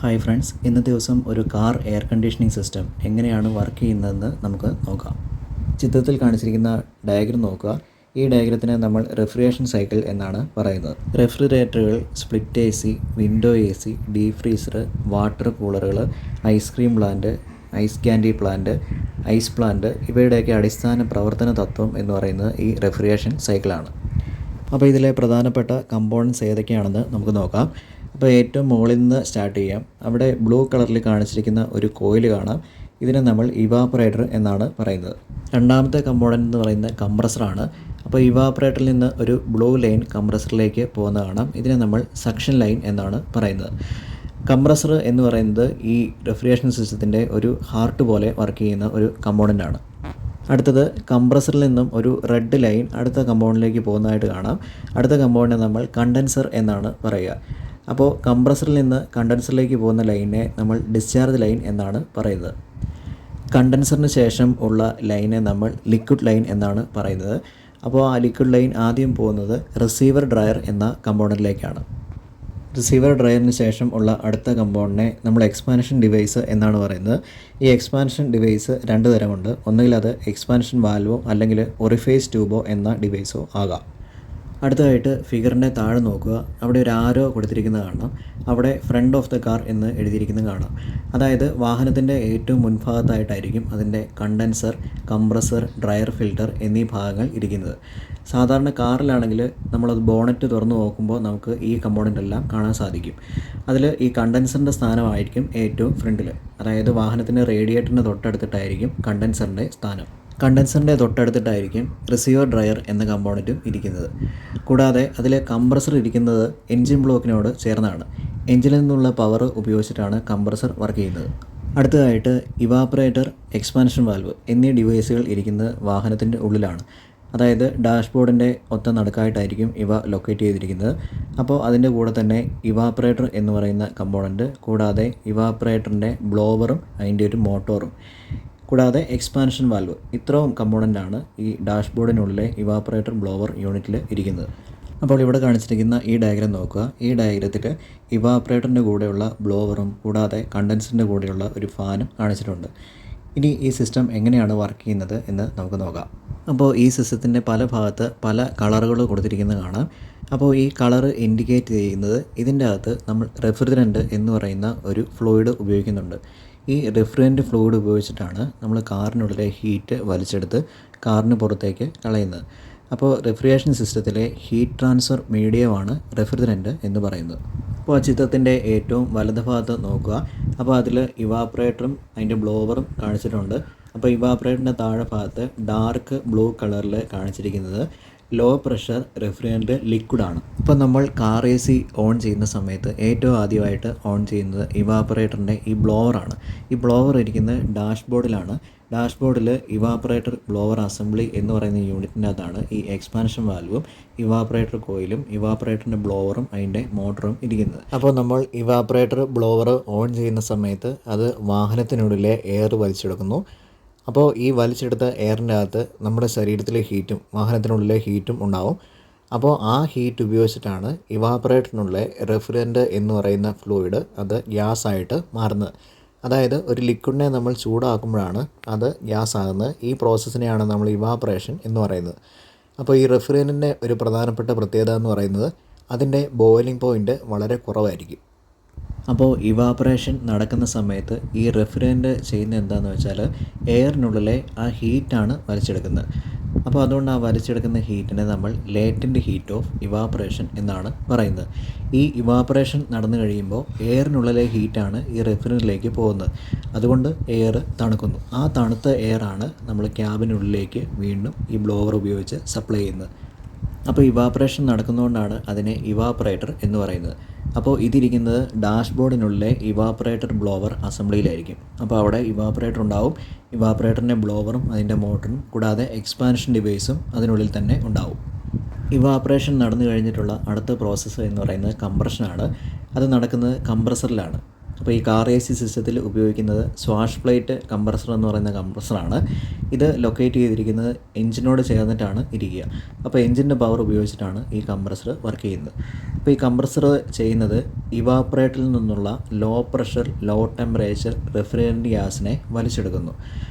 Hi friends, ഇന്നത്തെ ദിവസം ഒരു കാർ എയർ കണ്ടീഷനിങ് സിസ്റ്റം എങ്ങനെയാണ് വർക്ക് ചെയ്യുന്നതെന്ന് നമുക്ക് നോക്കാം. ചിത്രത്തിൽ കാണിച്ചിരിക്കുന്ന ഡയഗ്രം നോക്കുക. ഈ ഡയഗ്രത്തിനെ നമ്മൾ റെഫ്രിജറേഷൻ സൈക്കിൾ എന്നാണ് പറയുന്നത്. റെഫ്രിജറേറ്ററുകൾ, split A C, window A C, deep freezer, water കൂളറുകൾ, ice cream plant, ice candy plant, ice plant ഇവയുടെയൊക്കെ അടിസ്ഥാന പ്രവർത്തന തത്വം എന്ന് പറയുന്നത് ഈ റെഫ്രിജറേഷൻ സൈക്കിളാണ്. അപ്പോൾ ഇതിലെ പ്രധാനപ്പെട്ട കമ്പോണൻസ് ഏതൊക്കെയാണെന്ന് നമുക്ക് നോക്കാം. അപ്പോൾ ഏറ്റവും മുകളിൽ നിന്ന് സ്റ്റാർട്ട് ചെയ്യാം. അവിടെ ബ്ലൂ കളറിൽ കാണിച്ചിരിക്കുന്ന ഒരു കോയിൽ കാണാം. ഇതിനെ നമ്മൾ ഇവാപ്പറേറ്റർ എന്നാണ് പറയുന്നത്. രണ്ടാമത്തെ കമ്പോണൻറ്റ് എന്ന് പറയുന്നത് കംപ്രസറാണ്. അപ്പോൾ ഇവാപ്പറേറ്ററിൽ നിന്ന് ഒരു ബ്ലൂ ലൈൻ കംപ്രസറിലേക്ക് പോകുന്ന കാണാം. ഇതിനെ നമ്മൾ സക്ഷൻ ലൈൻ എന്നാണ് പറയുന്നത്. കംപ്രസർ എന്ന് പറയുന്നത് ഈ റെഫ്രിജറേഷൻ സിസ്റ്റത്തിൻ്റെ ഒരു ഹാർട്ട് പോലെ വർക്ക് ചെയ്യുന്ന ഒരു കമ്പോണൻ്റാണ്. അടുത്തത് കംപ്രസറിൽ നിന്നും ഒരു റെഡ് ലൈൻ അടുത്ത കമ്പൗണ്ടിലേക്ക് പോകുന്നതായിട്ട് കാണാം. അടുത്ത കമ്പൗണ്ടിനെ നമ്മൾ കണ്ടൻസർ എന്നാണ് പറയുക. അപ്പോൾ കംപ്രസറിൽ നിന്ന് കണ്ടൻസറിലേക്ക് പോകുന്ന ലൈനിനെ നമ്മൾ ഡിസ്ചാർജ് ലൈൻ എന്നാണ് പറയുന്നത്. കണ്ടൻസറിന് ശേഷം ഉള്ള ലൈനെ നമ്മൾ ലിക്വിഡ് ലൈൻ എന്നാണ് പറയുന്നത്. അപ്പോൾ ആ ലിക്വിഡ് ലൈൻ ആദ്യം പോകുന്നത് റിസീവർ ഡ്രയർ എന്ന കമ്പോണൻറ്റിലേക്കാണ്. റിസീവർ ഡ്രയറിന് ശേഷം ഉള്ള അടുത്ത കമ്പൗണ്ടിനെ നമ്മൾ എക്സ്പാൻഷൻ ഡിവൈസ് എന്നാണ് പറയുന്നത്. ഈ എക്സ്പാൻഷൻ ഡിവൈസ് രണ്ട് തരമുണ്ട്. ഒന്നുകിൽ അത് എക്സ്പാൻഷൻ വാൽവോ അല്ലെങ്കിൽ ഒറിഫേസ് ട്യൂബോ എന്ന ഡിവൈസോ ആകാം. അടുത്തതായിട്ട് ഫിഗറിൻ്റെ താഴെ നോക്കുക. അവിടെ ഒരു ആരോ കൊടുത്തിരിക്കുന്നത് കാണാം. അവിടെ ഫ്രണ്ട് ഓഫ് ദ കാർ എന്ന് എഴുതിയിരിക്കുന്നത് കാണാം. അതായത് വാഹനത്തിൻ്റെ ഏറ്റവും മുൻഭാഗത്തായിട്ടായിരിക്കും അതിൻ്റെ കണ്ടൻസർ, കംപ്രസർ, ഡ്രയർ ഫിൽറ്റർ എന്നീ ഭാഗങ്ങൾ ഇരിക്കുന്നത്. സാധാരണ കാറിലാണെങ്കിൽ നമ്മളത് ബോണറ്റ് തുറന്ന് നോക്കുമ്പോൾ നമുക്ക് ഈ കമ്പോണൻ്റ് എല്ലാം കാണാൻ സാധിക്കും. അതിൽ ഈ കണ്ടൻസറിൻ്റെ സ്ഥാനമായിരിക്കും ഏറ്റവും ഫ്രണ്ടിൽ. അതായത് വാഹനത്തിൻ്റെ റേഡിയേറ്ററിന് തൊട്ടടുത്തിട്ടായിരിക്കും കണ്ടൻസറിൻ്റെ സ്ഥാനം. കണ്ടൻസറിൻ്റെ തൊട്ടടുത്തിട്ടായിരിക്കും റിസീവർ ഡ്രയർ എന്ന കമ്പോണൻറ്റും ഇരിക്കുന്നത്. കൂടാതെ അതിൽ കംപ്രസർ ഇരിക്കുന്നത് എൻജിൻ ബ്ലോക്കിനോട് ചേർന്നാണ്. എൻജിനിൽ നിന്നുള്ള പവർ ഉപയോഗിച്ചിട്ടാണ് കംപ്രസർ വർക്ക് ചെയ്യുന്നത്. അടുത്തതായിട്ട് ഇവാപ്പറേറ്റർ, എക്സ്പാൻഷൻ വാൽവ് എന്നീ ഡിവൈസുകൾ ഇരിക്കുന്നത് വാഹനത്തിൻ്റെ ഉള്ളിലാണ്. അതായത് ഡാഷ്ബോർഡിൻ്റെ ഒത്ത നടുക്കായിട്ടായിരിക്കും ഇവ ലൊക്കേറ്റ് ചെയ്തിരിക്കുന്നത്. അപ്പോൾ അതിൻ്റെ കൂടെ തന്നെ ഇവാപ്പറേറ്റർ എന്ന് പറയുന്ന കമ്പോണൻറ്റ്, കൂടാതെ ഇവാപ്പറേറ്ററിൻ്റെ ബ്ലോവറും അതിൻ്റെ ഒരു മോട്ടോറും, കൂടാതെ എക്സ്പാൻഷൻ വാൽവ്, ഇത്രയും കമ്പോണൻ്റാണ് ഈ ഡാഷ്ബോർഡിനുള്ളിലെ ഇവാപ്പറേറ്റർ ബ്ലോവർ യൂണിറ്റിൽ ഇരിക്കുന്നത്. അപ്പോൾ ഇവിടെ കാണിച്ചിരിക്കുന്ന ഈ ഡയഗ്രം നോക്കുക. ഈ ഡയഗ്രത്തിൽ ഇവാപ്പറേറ്ററിൻ്റെ കൂടെയുള്ള ബ്ലോവറും കൂടാതെ കണ്ടൻസറിൻ്റെ കൂടെയുള്ള ഒരു ഫാനും കാണിച്ചിട്ടുണ്ട്. ഇനി ഈ സിസ്റ്റം എങ്ങനെയാണ് വർക്ക് ചെയ്യുന്നത് എന്ന് നമുക്ക് നോക്കാം. അപ്പോൾ ഈ സിസ്റ്റത്തിൻ്റെ പല ഭാഗത്ത് പല കളറുകൾ കൊടുത്തിരിക്കുന്നത് കാണാം. അപ്പോൾ ഈ കളറ് ഇൻഡിക്കേറ്റ് ചെയ്യുന്നത് ഇതിൻ്റെ അകത്ത് നമ്മൾ റെഫ്രിജറൻറ്റ് എന്ന് പറയുന്ന ഒരു ഫ്ലൂയിഡ് ഉപയോഗിക്കുന്നുണ്ട്. ഈ റെഫ്രിജറൻറ്റ് ഫ്ലൂയിഡ് ഉപയോഗിച്ചിട്ടാണ് നമ്മൾ കാറിനുള്ളിലെ ഹീറ്റ് വലിച്ചെടുത്ത് കാറിന് പുറത്തേക്ക് കളയുന്നത്. അപ്പോൾ റെഫ്രിജറേഷൻ സിസ്റ്റത്തിലെ ഹീറ്റ് ട്രാൻസ്ഫർ മീഡിയമാണ് റെഫ്രിജറൻറ്റ് എന്ന് പറയുന്നത്. അപ്പോൾ ആ ചിത്രത്തിൻ്റെ ഏറ്റവും വലതുഭാഗത്ത് നോക്കുക. അപ്പോൾ അതിൽ ഇവാപ്പറേറ്ററും അതിൻ്റെ ബ്ലോവറും കാണിച്ചിട്ടുണ്ട്. അപ്പോൾ ഇവാപ്പറേറ്ററിൻ്റെ താഴെ ഭാഗത്ത് ഡാർക്ക് ബ്ലൂ കളറിൽ കാണിച്ചിരിക്കുന്നത് ലോ പ്രഷർ റെഫ്രിജറൻറ്റ് ലിക്വിഡാണ്. ഇപ്പോൾ നമ്മൾ കാർ എ സി ഓൺ ചെയ്യുന്ന സമയത്ത് ഏറ്റവും ആദ്യമായിട്ട് ഓൺ ചെയ്യുന്നത് ഇവാപ്പറേറ്ററിൻ്റെ ഈ ബ്ലോവറാണ്. ഈ ബ്ലോവർ ഇരിക്കുന്നത് ഡാഷ്ബോർഡിലാണ്. ഡാഷ്ബോർഡിൽ ഇവാപ്പറേറ്റർ ബ്ലോവർ അസംബ്ലി എന്ന് പറയുന്ന യൂണിറ്റിൻ്റെ അകത്താണ് ഈ എക്സ്പാൻഷൻ വാൽവും ഇവാപ്പറേറ്റർ കോയിലും ഇവാപ്പറേറ്ററിൻ്റെ ബ്ലോവറും അതിൻ്റെ മോട്ടറും ഇരിക്കുന്നത്. അപ്പോൾ നമ്മൾ ഇവാപ്പറേറ്റർ ബ്ലോവർ ഓൺ ചെയ്യുന്ന സമയത്ത് അത് വാഹനത്തിനുള്ളിലെ എയർ വലിച്ചെടുക്കുന്നു. അപ്പോൾ ഈ വലിച്ചെടുത്ത എയറിൻ്റെ അകത്ത് നമ്മുടെ ശരീരത്തിലെ ഹീറ്റും വാഹനത്തിനുള്ളിലെ ഹീറ്റും ഉണ്ടാവും. അപ്പോൾ ആ ഹീറ്റ് ഉപയോഗിച്ചിട്ടാണ് ഇവാപ്പറേറ്ററിനുള്ള റെഫ്രിജറൻറ്റ് എന്ന് പറയുന്ന ഫ്ലൂയിഡ് അത് ഗ്യാസായിട്ട് മാറുന്നത്. അതായത് ഒരു ലിക്വിഡിനെ നമ്മൾ ചൂടാക്കുമ്പോഴാണ് അത് ഗ്യാസ് ആകുന്നത്. ഈ പ്രോസസ്സിനെയാണ് നമ്മൾ ഇവാപ്പറേഷൻ എന്ന് പറയുന്നത്. അപ്പോൾ ഈ റെഫ്രിജറൻറ്റിൻ്റെ ഒരു പ്രധാനപ്പെട്ട പ്രത്യേകത എന്ന് പറയുന്നത് അതിൻ്റെ ബോയിലിംഗ് പോയിൻറ്റ് വളരെ കുറവായിരിക്കും. അപ്പോൾ ഇവാപ്പറേഷൻ നടക്കുന്ന സമയത്ത് ഈ റെഫ്രിജറൻറ്റ് ചെയ്യുന്നത് എന്താണെന്ന് വെച്ചാൽ എയറിനുള്ളിലെ ആ ഹീറ്റാണ് വലിച്ചെടുക്കുന്നത്. അപ്പോൾ അതുകൊണ്ട് ആ വലിച്ചെടുക്കുന്ന ഹീറ്റിനെ നമ്മൾ ലേറ്റൻറ്റ് ഹീറ്റ് ഓഫ് ഇവാപ്പറേഷൻ എന്നാണ് പറയുന്നത്. ഈ ഇവാപ്പറേഷൻ നടന്നു കഴിയുമ്പോൾ എയറിനുള്ളിലെ ഹീറ്റാണ് ഈ റെഫ്രിജറൻറ്റിലേക്ക് പോകുന്നത്. അതുകൊണ്ട് എയർ തണുക്കുന്നു. ആ തണുത്ത എയറാണ് നമ്മൾ ക്യാബിനുള്ളിലേക്ക് വീണ്ടും ഈ ബ്ലോവർ ഉപയോഗിച്ച് സപ്ലൈ ചെയ്യുന്നത്. അപ്പോൾ ഇവാപ്പറേഷൻ നടക്കുന്നതുകൊണ്ടാണ് അതിനെ ഇവാപ്പറേറ്റർ എന്ന് പറയുന്നത്. അപ്പോൾ ഇതിരിക്കുന്നത് ഡാഷ്ബോർഡിനുള്ളിലെ ഇവാപ്പറേറ്റർ ബ്ലോവർ അസംബ്ലിയിലായിരിക്കും. അപ്പോൾ അവിടെ ഇവാപ്പറേറ്റർ ഉണ്ടാവും. ഇവാപ്പറേറ്ററിൻ്റെ ബ്ലോവറും അതിൻ്റെ മോട്ടറും കൂടാതെ എക്സ്പാൻഷൻ ഡിവൈസും അതിനുള്ളിൽ തന്നെ ഉണ്ടാവും. ഇവാപ്പറേഷൻ നടന്നു കഴിഞ്ഞിട്ടുള്ള അടുത്ത പ്രോസസ്സ് എന്ന് പറയുന്നത് കംപ്രഷനാണ്. അത് നടക്കുന്നത് കംപ്രസറിലാണ്. അപ്പോൾ ഈ കാർ എ സി സിസ്റ്റത്തിൽ ഉപയോഗിക്കുന്നത് സ്വാഷ് പ്ലേറ്റ് കംപ്രസർ എന്ന് പറയുന്ന കംപ്രസറാണ്. ഇത് ലൊക്കേറ്റ് ചെയ്തിരിക്കുന്നത് എഞ്ചിനോട് ചേർന്നിട്ടാണ് ഇരിക്കുക. അപ്പോൾ എഞ്ചിൻ്റെ പവർ ഉപയോഗിച്ചിട്ടാണ് ഈ കംപ്രസർ വർക്ക് ചെയ്യുന്നത്. അപ്പോൾ ഈ കംപ്രസർ ചെയ്യുന്നത് ഇവാപ്പറേറ്ററിൽ നിന്നുള്ള low pressure low temperature refrigerant ഗ്യാസിനെ വലിച്ചെടുക്കുന്നു.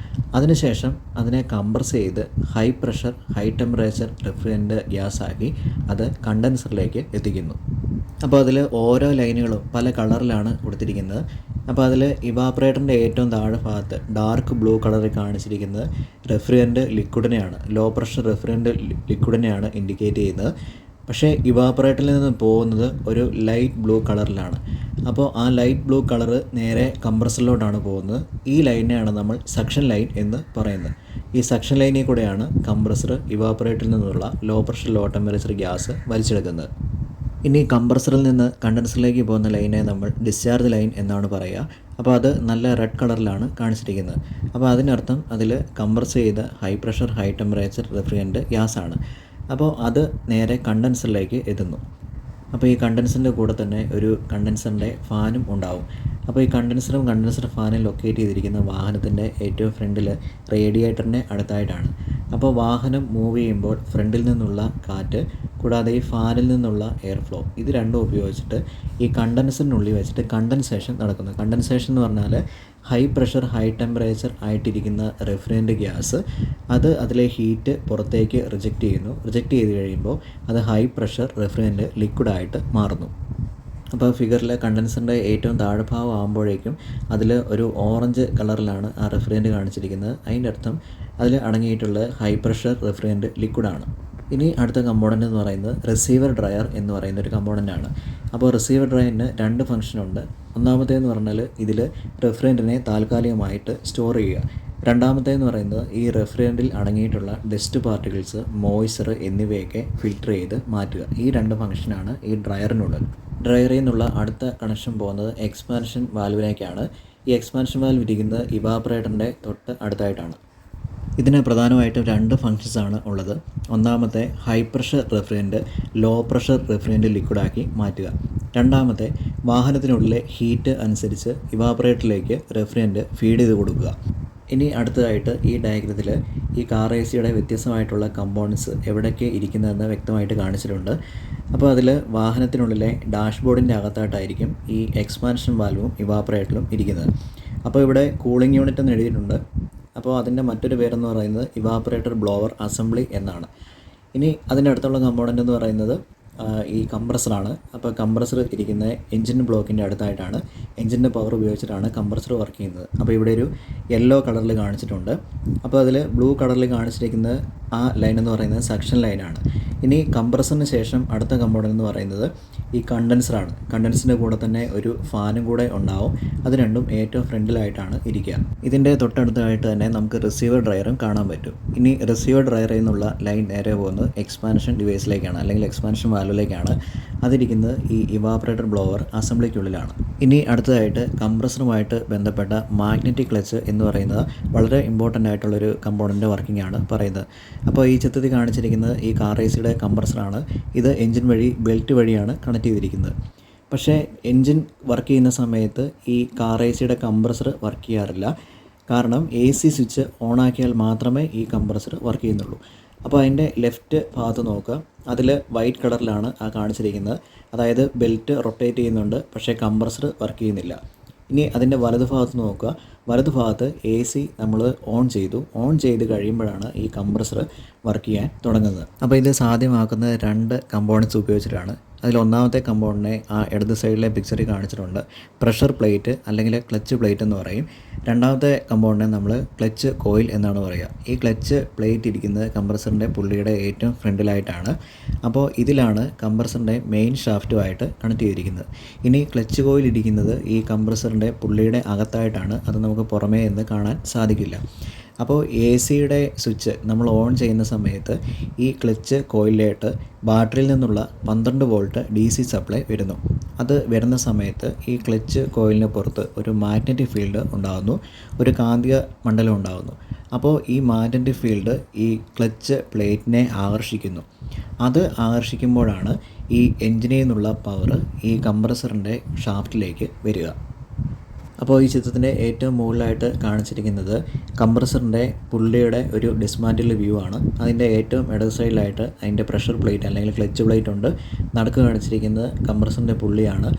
അതിനുശേഷം അതിനെ കംപ്രസ് ചെയ്ത് high pressure high temperature refrigerant ഗ്യാസാക്കി അത് കണ്ടൻസറിലേക്ക് എത്തിക്കുന്നു. അപ്പോൾ അതിൽ ഓരോ ലൈനുകളും പല കളറിലാണ് കൊടുത്തിരിക്കുന്നത്. അപ്പോൾ അതിൽ ഇവാപ്പറേറ്ററിൻ്റെ ഏറ്റവും താഴെ ഭാഗത്ത് ഡാർക്ക് ബ്ലൂ കളറിൽ കാണിച്ചിരിക്കുന്നത് റെഫ്രിജറൻറ്റ് ലിക്വിഡിനെയാണ്, ലോ പ്രഷർ റെഫ്രിജറൻറ്റ് ലിക്വിഡിനെയാണ് ഇൻഡിക്കേറ്റ് ചെയ്യുന്നത്. പക്ഷേ ഇവാപ്പറേറ്ററിൽ നിന്ന് പോകുന്നത് ഒരു ലൈറ്റ് ബ്ലൂ കളറിലാണ്. അപ്പോൾ ആ ലൈറ്റ് ബ്ലൂ കളറ് നേരെ കംപ്രസറിലോട്ടാണ് പോകുന്നത്. ഈ ലൈനെയാണ് നമ്മൾ സക്ഷൻ ലൈൻ എന്ന് പറയുന്നത്. ഈ സക്ഷൻ ലൈനിൽ കൂടെയാണ് കംപ്രസർ ഇവാപ്പറേറ്ററിൽ നിന്നുള്ള low pressure low temperature gas വലിച്ചെടുക്കുന്നത്. ഇനി കംപ്രസറിൽ നിന്ന് കണ്ടൻസറിലേക്ക് പോകുന്ന ലൈനെ നമ്മൾ ഡിസ്ചാർജ് ലൈൻ എന്നാണ് പറയുക. അപ്പോൾ അത് നല്ല റെഡ് കളറിലാണ് കാണിച്ചിരിക്കുന്നത്. അപ്പോൾ അതിനർത്ഥം അതിൽ കംപ്രസ് ചെയ്ത high pressure high temperature refrigerant ഗ്യാസാണ്. അപ്പോൾ അത് നേരെ കണ്ടൻസറിലേക്ക് എത്തുന്നു. അപ്പോൾ ഈ കണ്ടൻസറിൻ്റെ കൂടെ തന്നെ ഒരു കണ്ടൻസറിൻ്റെ ഫാനും ഉണ്ടാവും. അപ്പോൾ ഈ കണ്ടൻസറും കണ്ടൻസർ ഫാനും ലൊക്കേറ്റ് ചെയ്തിരിക്കുന്ന വാഹനത്തിൻ്റെ ഏറ്റവും ഫ്രണ്ടിൽ റേഡിയേറ്ററിൻ്റെ അടുത്തായിട്ടാണ്. അപ്പോൾ വാഹനം മൂവ് ചെയ്യുമ്പോൾ ഫ്രണ്ടിൽ നിന്നുള്ള കാറ്റ് കൂടാതെ ഈ ഫാനിൽ നിന്നുള്ള എയർ ഫ്ലോ ഇത് രണ്ടും ഉപയോഗിച്ചിട്ട് ഈ കണ്ടൻസറിനുള്ളിൽ വെച്ചിട്ട് കണ്ടൻസേഷൻ നടക്കുന്നു. കണ്ടൻസേഷൻ എന്ന് പറഞ്ഞാൽ ഹൈ പ്രഷർ ഹൈ ടെമ്പറേച്ചർ ആയിട്ടിരിക്കുന്ന റെഫ്രിജറൻറ്റ് ഗ്യാസ് അത് അതിലെ ഹീറ്റ് പുറത്തേക്ക് റിജക്റ്റ് ചെയ്ത് കഴിയുമ്പോൾ അത് ഹൈ പ്രഷർ റെഫ്രിജറൻറ്റ് ലിക്വിഡായിട്ട് മാറുന്നു. അപ്പോൾ ഫിഗറിൽ കണ്ടൻസറിൻ്റെ ഏറ്റവും താഴ്ഭാഗം ആകുമ്പോഴേക്കും അതിൽ ഒരു ഓറഞ്ച് കളറിലാണ് ആ റെഫ്രിജറൻറ്റ് കാണിച്ചിരിക്കുന്നത്. അതിൻ്റെ അർത്ഥം അതിൽ അടങ്ങിയിട്ടുള്ള ഹൈ പ്രഷർ റെഫ്രിജറൻറ്റ് ലിക്വിഡാണ്. ഇനി അടുത്ത കമ്പോണൻ്റ് എന്ന് പറയുന്നത് റിസീവർ ഡ്രയർ എന്ന് പറയുന്ന ഒരു കമ്പോണൻ്റാണ്. അപ്പോൾ റിസീവർ ഡ്രയറിന് രണ്ട് ഫംഗ്ഷനുണ്ട്. ഒന്നാമത്തേന്ന് പറഞ്ഞാൽ ഇതിൽ റെഫ്രിജറൻറ്റിനെ താൽക്കാലികമായിട്ട് സ്റ്റോർ ചെയ്യുക. രണ്ടാമത്തേന്ന് പറയുന്നത് ഈ റെഫ്രിജറൻറ്റിൽ അടങ്ങിയിട്ടുള്ള ഡസ്റ്റ് പാർട്ടിക്കിൾസ് മോയ്സ്ചർ എന്നിവയൊക്കെ ഫിൽറ്റർ ചെയ്ത് മാറ്റുക. ഈ രണ്ട് ഫംഗ്ഷനാണ് ഈ ഡ്രയറിനുള്ളത്. ഡ്രയറിൽ നിന്നുള്ള അടുത്ത കണക്ഷൻ പോകുന്നത് എക്സ്പാൻഷൻ വാൽവിലേക്കാണ്. ഈ എക്സ്പാൻഷൻ വാൽവ് ഇരിക്കുന്നത് ഇവാപ്പറേറ്ററിൻ്റെ തൊട്ട് അടുത്തായിട്ടാണ്. ഇതിന് പ്രധാനമായിട്ടും രണ്ട് ഫങ്ഷൻസാണ് ഉള്ളത്. ഒന്നാമത്തെ high pressure refrigerant low pressure refrigerant ലിക്വിഡാക്കി മാറ്റുക. രണ്ടാമത്തെ വാഹനത്തിനുള്ളിലെ ഹീറ്റ് അനുസരിച്ച് ഇവാപ്പറേറ്ററിലേക്ക് റെഫ്രിജറൻറ്റ് ഫീഡ് ചെയ്ത് കൊടുക്കുക. ഇനി അടുത്തതായിട്ട് ഈ ഡയഗ്രത്തിൽ ഈ കാർ എ സിയുടെ വ്യത്യസ്തമായിട്ടുള്ള കമ്പോണൻസ് എവിടെയൊക്കെ ഇരിക്കുന്നതെന്ന് വ്യക്തമായിട്ട് കാണിച്ചിട്ടുണ്ട്. അപ്പോൾ അതിൽ വാഹനത്തിനുള്ളിലെ ഡാഷ്ബോർഡിൻ്റെ അകത്തായിട്ടായിരിക്കും ഈ എക്സ്പാൻഷൻ വാൽവും ഇവാപ്പറേറ്ററും ഇരിക്കുന്നത്. അപ്പോൾ ഇവിടെ കൂളിംഗ് യൂണിറ്റ് എന്ന് എഴുതിയിട്ടുണ്ട്. അപ്പോൾ അതിൻ്റെ മറ്റൊരു പേരെന്ന് പറയുന്നത് ഇവാപ്പറേറ്റർ ബ്ലോവർ അസംബ്ലി എന്നാണ്. ഇനി അതിൻ്റെ അടുത്തുള്ള കമ്പോണൻ്റ് എന്ന് പറയുന്നത് ഈ കംപ്രസറാണ്. അപ്പോൾ കംപ്രസർ ഇരിക്കുന്ന എൻജിൻ ബ്ലോക്കിൻ്റെ അടുത്തായിട്ടാണ്. എൻജിൻ്റെ പവർ ഉപയോഗിച്ചിട്ടാണ് കംപ്രസർ വർക്ക് ചെയ്യുന്നത്. അപ്പോൾ ഇവിടെ ഒരു യെല്ലോ കളറിൽ കാണിച്ചിട്ടുണ്ട്. അപ്പോൾ അതിൽ ബ്ലൂ കളറിൽ കാണിച്ചിരിക്കുന്നത് ആ ലൈൻ എന്ന് പറയുന്നത് സക്ഷൻ ലൈനാണ്. ഇനി കംപ്രസറിന് ശേഷം അടുത്ത കമ്പോണൻ്റ് എന്ന് പറയുന്നത് ഈ കണ്ടൻസറാണ്. കണ്ടൻസറിൻ്റെ കൂടെ തന്നെ ഒരു ഫാനും കൂടെ ഉണ്ടാവും. അത് രണ്ടും ഏറ്റവും ഫ്രണ്ടിലായിട്ടാണ് ഇരിക്കുക. ഇതിൻ്റെ തൊട്ടടുത്തായിട്ട് തന്നെ നമുക്ക് റിസീവർ ഡ്രയറും കാണാൻ പറ്റും. ഇനി റിസീവർ ഡ്രയറിൽ നിന്നുള്ള ലൈൻ നേരെ പോകുന്നത് എക്സ്പാൻഷൻ ഡിവൈസിലേക്കാണ്, അല്ലെങ്കിൽ എക്സ്പാൻഷൻ വാൽവിലേക്കാണ്. അതിരിക്കുന്നത് ഈ ഇവാപ്പറേറ്റർ ബ്ലോവർ അസംബ്ലിക്കുള്ളിലാണ്. ഇനി അടുത്തതായിട്ട് കംപ്രസറുമായിട്ട് ബന്ധപ്പെട്ട മാഗ്നറ്റിക് ക്ലച്ച് എന്ന് പറയുന്നത് വളരെ ഇമ്പോർട്ടൻ്റ് ആയിട്ടുള്ളൊരു കമ്പോണൻ്റ് വർക്കിംഗ് ആണ് പറയുന്നത്. അപ്പോൾ ഈ ചിത്രത്തിൽ കാണിച്ചിരിക്കുന്നത് ഈ കാർ എ സിയുടെ കംപ്രസറാണ്. ഇത് എൻജിൻ വഴി ബെൽറ്റ് വഴിയാണ് കണക്ട് ചെയ്തിരിക്കുന്നത്. പക്ഷേ എൻജിൻ വർക്ക് ചെയ്യുന്ന സമയത്ത് ഈ കാർ എ സിയുടെ കംപ്രസർ വർക്ക് ചെയ്യാറില്ല. കാരണം എ സി സ്വിച്ച് ഓണാക്കിയാൽ മാത്രമേ ഈ കംപ്രസർ വർക്ക് ചെയ്യുന്നുള്ളൂ. അപ്പോൾ അതിൻ്റെ ലെഫ്റ്റ് ഭാഗത്ത് നോക്കുക, അതിൽ വൈറ്റ് കളറിലാണ് ആ കാണിച്ചിരിക്കുന്നത്. അതായത് ബെൽറ്റ് റൊട്ടേറ്റ് ചെയ്യുന്നുണ്ട്, പക്ഷേ കംപ്രസർ വർക്ക് ചെയ്യുന്നില്ല. ഇനി അതിൻ്റെ വലതു ഭാഗത്ത് നോക്കുക, വലതു ഭാഗത്ത് എ സി നമ്മൾ ഓൺ ചെയ്ത് കഴിയുമ്പോഴാണ് ഈ കംപ്രസർ വർക്ക് ചെയ്യാൻ തുടങ്ങുന്നത്. അപ്പോൾ ഇത് സാധ്യമാക്കുന്നത് രണ്ട് കമ്പോണൻസ് ഉപയോഗിച്ചിട്ടാണ്. അതിലൊന്നാമത്തെ കമ്പോണൻറ്റിനെ ആ ഇടത് സൈഡിലെ പിക്ചറിൽ കാണിച്ചിട്ടുണ്ട്. പ്രഷർ പ്ലേറ്റ് അല്ലെങ്കിൽ ക്ലച്ച് പ്ലേറ്റ് എന്ന് പറയും. രണ്ടാമത്തെ കമ്പോണൻറ്റിനെ നമ്മൾ ക്ലച്ച് കോയിൽ എന്നാണ് പറയുക. ഈ ക്ലച്ച് പ്ലേറ്റ് ഇരിക്കുന്നത് കംപ്രസറിൻ്റെ പുള്ളിയുടെ ഏറ്റവും ഫ്രണ്ടിലായിട്ടാണ്. അപ്പോൾ ഇതിലാണ് കംപ്രസറിൻ്റെ മെയിൻ ഷാഫ്റ്റുമായിട്ട് കണക്ട് ചെയ്തിരിക്കുന്നത്. ഇനി ക്ലച്ച് കോയിൽ ഇരിക്കുന്നത് ഈ കംപ്രസറിൻ്റെ പുള്ളിയുടെ അകത്തായിട്ടാണ്. അത് നമുക്ക് പുറമേ നിന്ന് കാണാൻ സാധിക്കില്ല. അപ്പോൾ എ സിയുടെ സ്വിച്ച് നമ്മൾ ഓൺ ചെയ്യുന്ന സമയത്ത് ഈ ക്ലച്ച് കോയിലിലേക്ക് ബാറ്ററിയിൽ നിന്നുള്ള 12 വോൾട്ട് DC സപ്ലൈ വരുന്നു. അത് വരുന്ന സമയത്ത് ഈ ക്ലച്ച് കോയിലിന് പുറത്ത് ഒരു മാഗ്നറ്റിക് ഫീൽഡ് ഉണ്ടാകുന്നു, ഒരു കാന്തിക മണ്ഡലം ഉണ്ടാകുന്നു. അപ്പോൾ ഈ മാഗ്നറ്റിക് ഫീൽഡ് ഈ ക്ലച്ച് പ്ലേറ്റിനെ ആകർഷിക്കുന്നു. അത് ആകർഷിക്കുമ്പോഴാണ് ഈ എൻജിനിൽ നിന്നുള്ള പവർ ഈ കംപ്രസറിൻ്റെ ഷാഫ്റ്റിലേക്ക് വരിക. അപ്പോൾ ഈ ചിത്രത്തിൻ്റെ ഏറ്റവും മുകളിലായിട്ട് കാണിച്ചിരിക്കുന്നത് കംപ്രസറിൻ്റെ പുള്ളിയുടെ ഒരു ഡിസ്മാൻറ്റിൽ വ്യൂ ആണ്. അതിൻ്റെ ഏറ്റവും ഇടത് സൈഡിലായിട്ട് അതിൻ്റെ പ്രഷർ പ്ലേറ്റ് അല്ലെങ്കിൽ ക്ലച്ച് പ്ലേറ്റ് ഉണ്ട്. നടുക്ക് കാണിച്ചിരിക്കുന്നത് കംപ്രസറിൻ്റെ പുള്ളിയാണ്.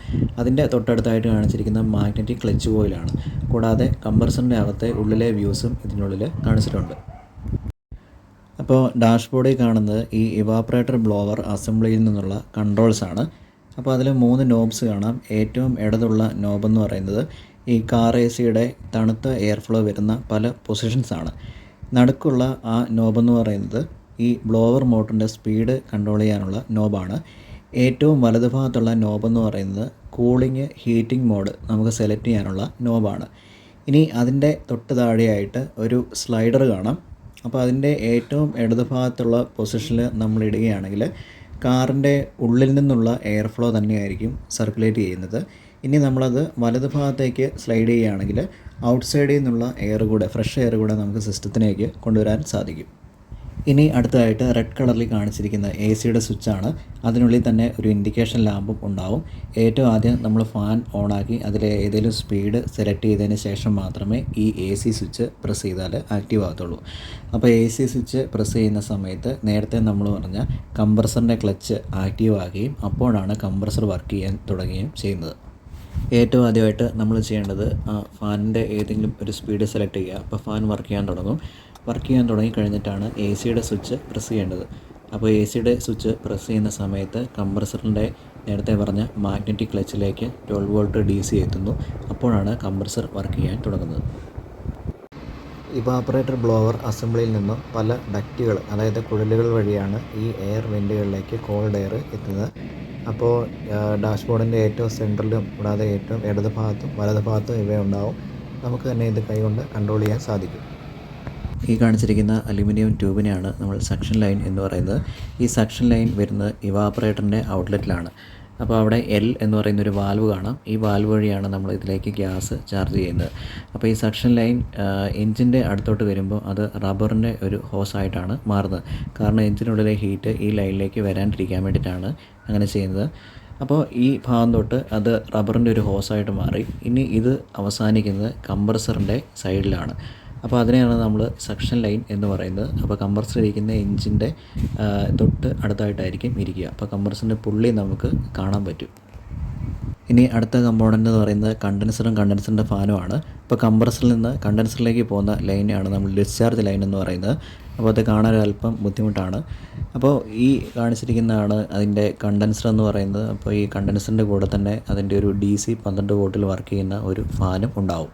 അതിൻ്റെ തൊട്ടടുത്തായിട്ട് കാണിച്ചിരിക്കുന്നത് മാഗ്നറ്റിക് ക്ലച്ച് കോയിലാണ്. കൂടാതെ കംപ്രസറിൻ്റെ അകത്തെ ഉള്ളിലെ വ്യൂസും ഇതിനുള്ളിൽ കാണിച്ചിട്ടുണ്ട്. അപ്പോൾ ഡാഷ്ബോർഡിൽ കാണുന്നത് ഈ ഇവാപ്പറേറ്റർ ബ്ലോവർ അസംബ്ലിയിൽ നിന്നുള്ള കൺട്രോൾസാണ്. അപ്പോൾ അതിൽ 3 നോബ്സ് കാണാം. ഏറ്റവും ഇടതുള്ള നോബെന്ന് പറയുന്നത് ഈ കാർ എ സിയുടെ തണുത്ത എയർ ഫ്ലോ വരുന്ന പല പൊസിഷൻസാണ്. നടുക്കുള്ള ആ നോബെന്ന് പറയുന്നത് ഈ ബ്ലോവർ മോട്ടറിൻ്റെ സ്പീഡ് കൺട്രോൾ ചെയ്യാനുള്ള നോബാണ്. ഏറ്റവും വലതുഭാഗത്തുള്ള നോബെന്ന് പറയുന്നത് കൂളിംഗ് ഹീറ്റിംഗ് മോഡ് നമുക്ക് സെലക്ട് ചെയ്യാനുള്ള നോബാണ്. ഇനി അതിൻ്റെ തൊട്ട് താഴെയായിട്ട് ഒരു സ്ലൈഡർ കാണാം. അപ്പോൾ അതിൻ്റെ ഏറ്റവും ഇടതുഭാഗത്തുള്ള പൊസിഷനിൽ നമ്മൾ ഇടുകയാണെങ്കിൽ കാറിൻ്റെ ഉള്ളിൽ നിന്നുള്ള എയർ ഫ്ലോ തന്നെയായിരിക്കും സർക്കുലേറ്റ് ചെയ്യുന്നത്. ഇനി നമ്മളത് വലതുഭാഗത്തേക്ക് സ്ലൈഡ് ചെയ്യുകയാണെങ്കിൽ ഔട്ട്സൈഡിൽ നിന്നുള്ള എയർ കൂടെ ഫ്രഷ് എയർ കൂടെ നമുക്ക് സിസ്റ്റത്തിലേക്ക് കൊണ്ടുവരാൻ സാധിക്കും. ഇനി അടുത്തതായിട്ട് റെഡ് കളറിൽ കാണിച്ചിരിക്കുന്ന എ സിയുടെ സ്വിച്ചാണ്. അതിനുള്ളിൽ തന്നെ ഒരു ഇൻഡിക്കേഷൻ ലാമ്പും ഉണ്ടാവും. ഏറ്റവും ആദ്യം നമ്മൾ ഫാൻ ഓണാക്കി അതിലെ ഏതെങ്കിലും സ്പീഡ് സെലക്ട് ചെയ്തതിന് ശേഷം മാത്രമേ ഈ എ സി സ്വിച്ച് പ്രസ് ചെയ്താൽ ആക്റ്റീവ് ആകത്തുള്ളൂ. അപ്പോൾ എ സി സ്വിച്ച് പ്രസ് ചെയ്യുന്ന സമയത്ത് നേരത്തെ നമ്മൾ പറഞ്ഞ കംപ്രസറിൻ്റെ ക്ലച്ച് ആക്റ്റീവ് ആകുകയും അപ്പോഴാണ് കംപ്രസർ വർക്ക് ചെയ്യാൻ തുടങ്ങുകയും ചെയ്യുന്നത്. ഏറ്റവും ആദ്യമായിട്ട് നമ്മൾ ചെയ്യേണ്ടത് ഫാനിൻ്റെ ഏതെങ്കിലും ഒരു സ്പീഡ് സെലക്ട് ചെയ്യുക. അപ്പോൾ ഫാൻ വർക്ക് ചെയ്യാൻ തുടങ്ങും. വർക്ക് ചെയ്യാൻ തുടങ്ങിക്കഴിഞ്ഞിട്ടാണ് എ സിയുടെ സ്വിച്ച് പ്രസ് ചെയ്യേണ്ടത്. അപ്പോൾ എ സിയുടെ സ്വിച്ച് പ്രസ് ചെയ്യുന്ന സമയത്ത് കംപ്രസറിൻ്റെ നേരത്തെ പറഞ്ഞ മാഗ്നറ്റിക് ക്ലച്ചിലേക്ക് 12 വോൾട്ട് DC എത്തുന്നു. അപ്പോഴാണ് കംപ്രസർ വർക്ക് ചെയ്യാൻ തുടങ്ങുന്നത്. ഇവാപ്പറേറ്റർ ബ്ലോവർ അസംബ്ലിയിൽ നിന്നും പല ഡക്റ്റുകൾ അതായത് കുഴലുകൾ വഴിയാണ് ഈ എയർ വെൻറ്റുകളിലേക്ക് കോൾഡ് എയർ എത്തുന്നത്. അപ്പോൾ ഡാഷ്ബോർഡിൻ്റെ ഏറ്റവും സെൻറ്ററിലും കൂടാതെ ഏറ്റവും ഇടത് ഭാഗത്തും വലത് ഭാഗത്തും ഇവയുണ്ടാവും. നമുക്ക് തന്നെ ഇത് കൈകൊണ്ട് കൺട്രോൾ ചെയ്യാൻ സാധിക്കും. ഈ കാണിച്ചിരിക്കുന്ന അലുമിനിയം ട്യൂബിനെയാണ് നമ്മൾ സക്ഷൻ ലൈൻ എന്ന് പറയുന്നത്. ഈ സക്ഷൻ ലൈൻ വരുന്നത് ഇവാപ്പറേറ്ററിൻ്റെ ഔട്ട്ലെറ്റിലാണ്. അപ്പോൾ അവിടെ L എന്ന് പറയുന്നൊരു വാൽവ് കാണാം. ഈ വാൽവ് വഴിയാണ് നമ്മൾ ഇതിലേക്ക് ഗ്യാസ് ചാർജ് ചെയ്യുന്നത്. അപ്പോൾ ഈ സക്ഷൻ ലൈൻ എഞ്ചിൻ്റെ അടുത്തോട്ട് വരുമ്പോൾ അത് റബ്ബറിൻ്റെ ഒരു ഹോസായിട്ടാണ് മാറുന്നത്. കാരണം എഞ്ചിനുള്ളിലെ ഹീറ്റ് ഈ ലൈനിലേക്ക് വരാണ്ടിരിക്കാൻ വേണ്ടിയിട്ടാണ് അങ്ങനെ ചെയ്യുന്നത്. അപ്പോൾ ഈ ഭാഗം തൊട്ട് അത് റബ്ബറിൻ്റെ ഒരു ഹോസായിട്ട് മാറി. ഇനി ഇത് അവസാനിക്കുന്നത് കംപ്രസറിൻ്റെ സൈഡിലാണ്. അപ്പോൾ അതിനെയാണ് നമ്മൾ സക്ഷൻ ലൈൻ എന്ന് പറയുന്നത്. അപ്പോൾ കംപ്രസർ ഇരിക്കുന്ന എഞ്ചിൻ്റെ തൊട്ട് അടുത്തായിട്ടായിരിക്കും ഇരിക്കുക. അപ്പോൾ കംപ്രസറിൻ്റെ പുള്ളി നമുക്ക് കാണാൻ പറ്റും. ഇനി അടുത്ത കമ്പോണൻ്റ് എന്ന് പറയുന്നത് കണ്ടൻസറിൻ്റെ ഫാനുമാണ്. ഇപ്പോൾ കംപ്രസറിൽ നിന്ന് കണ്ടൻസറിലേക്ക് പോകുന്ന ലൈനാണ് നമ്മൾ ഡിസ്ചാർജ് ലൈൻ എന്ന് പറയുന്നത്. അപ്പോൾ അത് കാണാൻ അല്പം ബുദ്ധിമുട്ടാണ്. അപ്പോൾ ഈ കാണിച്ചിരിക്കുന്നതാണ് അതിൻ്റെ കണ്ടൻസർ എന്ന് പറയുന്നത്. അപ്പോൾ ഈ കണ്ടൻസറിൻ്റെ കൂടെ തന്നെ അതിൻ്റെ ഒരു DC 12 വോൾട്ടിൽ വർക്ക് ചെയ്യുന്ന ഒരു ഫാനും ഉണ്ടാവും.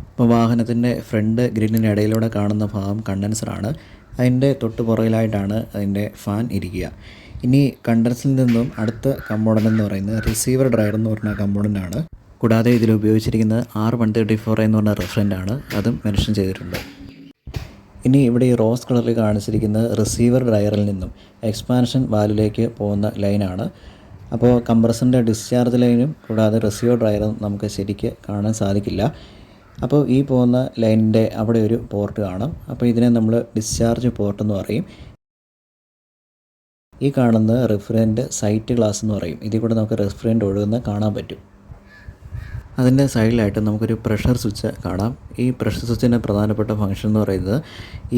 ഇപ്പോൾ വാഹനത്തിൻ്റെ ഫ്രണ്ട് ഗ്രില്ലിന് ഇടയിലൂടെ കാണുന്ന ഭാഗം കണ്ടൻസറാണ്. അതിൻ്റെ തൊട്ട് പുറകിലായിട്ടാണ് അതിൻ്റെ ഫാൻ ഇരിക്കുക. ഇനി കണ്ടൻസറിൽ നിന്നും അടുത്ത കമ്പോണൻ്റ് എന്ന് പറയുന്നത് റിസീവർ ഡ്രയർ എന്ന് പറഞ്ഞ കമ്പോണൻ്റാണ്. കൂടാതെ ഇതിൽ ഉപയോഗിച്ചിരിക്കുന്നത് R134 എന്ന് പറഞ്ഞ റെഫറൻ്റാണ്. അതും മെൻഷൻ ചെയ്തിട്ടുണ്ട്. ഇനി ഇവിടെ ഈ റോസ് കളറിൽ കാണിച്ചിരിക്കുന്നത് റിസീവർ ഡ്രയറിൽ നിന്നും എക്സ്പാൻഷൻ വാൽവിലേക്ക് പോകുന്ന ലൈനാണ്. അപ്പോൾ കംപ്രസറിൻ്റെ ഡിസ്ചാർജ് ലൈനും കൂടാതെ റിസീവർ ഡ്രയറും നമുക്ക് ശരിക്ക് കാണാൻ സാധിക്കില്ല. അപ്പോൾ ഈ പോകുന്ന ലൈനിൻ്റെ അവിടെ ഒരു പോർട്ട് കാണാം. അപ്പോൾ ഇതിനെ നമ്മൾ ഡിസ്ചാർജ് പോർട്ട് എന്ന് പറയും. ഈ കാണുന്ന റിഫ്രിജറൻ്റ് സൈറ്റ് ഗ്ലാസ് എന്ന് പറയും. ഇതിൽ കൂടെ നമുക്ക് റിഫ്രിജറൻ്റ് ഒഴുകുന്ന കാണാൻ പറ്റും. അതിൻ്റെ സൈഡിലായിട്ട് നമുക്കൊരു പ്രഷർ സ്വിച്ച് കാണാം. ഈ പ്രഷർ സ്വിച്ചിൻ്റെ പ്രധാനപ്പെട്ട ഫംഗ്ഷൻ എന്ന് പറയുന്നത്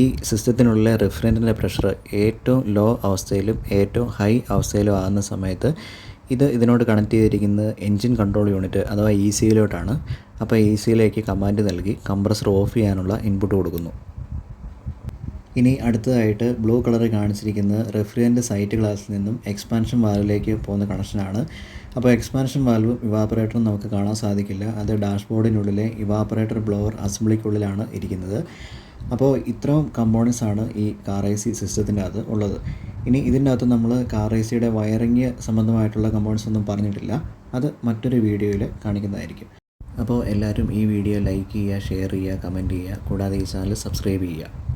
ഈ സിസ്റ്റത്തിനുള്ളിലെ റിഫ്രിജറൻ്റിൻ്റെ പ്രഷർ ഏറ്റവും ലോ അവസ്ഥയിലും ഏറ്റവും ഹൈ അവസ്ഥയിലും ആകുന്ന സമയത്ത് ഇതിനോട് കണക്ട് ചെയ്തിരിക്കുന്നത് എൻജിൻ കൺട്രോൾ യൂണിറ്റ് അഥവാ ECUയിലോട്ടാണ്. അപ്പോൾ ECUയിലേക്ക് കമാൻഡ് നൽകി കംപ്രസർ ഓഫ് ചെയ്യാനുള്ള ഇൻപുട്ട് കൊടുക്കുന്നു. ഇനി അടുത്തതായിട്ട് ബ്ലൂ കളറിൽ കാണിച്ചിരിക്കുന്നത് റെഫ്രിജറൻ്റ് സൈറ്റ് ഗ്ലാസിൽ നിന്നും എക്സ്പാൻഷൻ വാൽവിലേക്ക് പോകുന്ന കണക്ഷനാണ്. അപ്പോൾ എക്സ്പാൻഷൻ വാൽവും ഇവാപ്പറേറ്ററും നമുക്ക് കാണാൻ സാധിക്കില്ല. അത് ഡാഷ്ബോർഡിനുള്ളിലെ ഇവാപ്പറേറ്റർ ബ്ലോവർ അസംബ്ലിക്കുള്ളിലാണ് ഇരിക്കുന്നത്. അപ്പോൾ ഇത്രയും കമ്പോണൻസ് ആണ് ഈ കാർ AC സിസ്റ്റത്തിൻ്റെ അകത്ത് ഉള്ളത്. ഇനി ഇതിൻ്റെ അകത്ത് നമ്മൾ കാർ ACയുടെ വയറിങ് സംബന്ധമായിട്ടുള്ള കമ്പോണൻസ് ഒന്നും പറഞ്ഞിട്ടില്ല. അത് മറ്റൊരു വീഡിയോയിൽ കാണിക്കുന്നതായിരിക്കും. അപ്പോൾ എല്ലാവരും ഈ വീഡിയോ ലൈക്ക് ചെയ്യുക, ഷെയർ ചെയ്യുക, കമൻറ്റ് ചെയ്യുക. കൂടാതെ ഈ ചാനൽ സബ്സ്ക്രൈബ് ചെയ്യുക.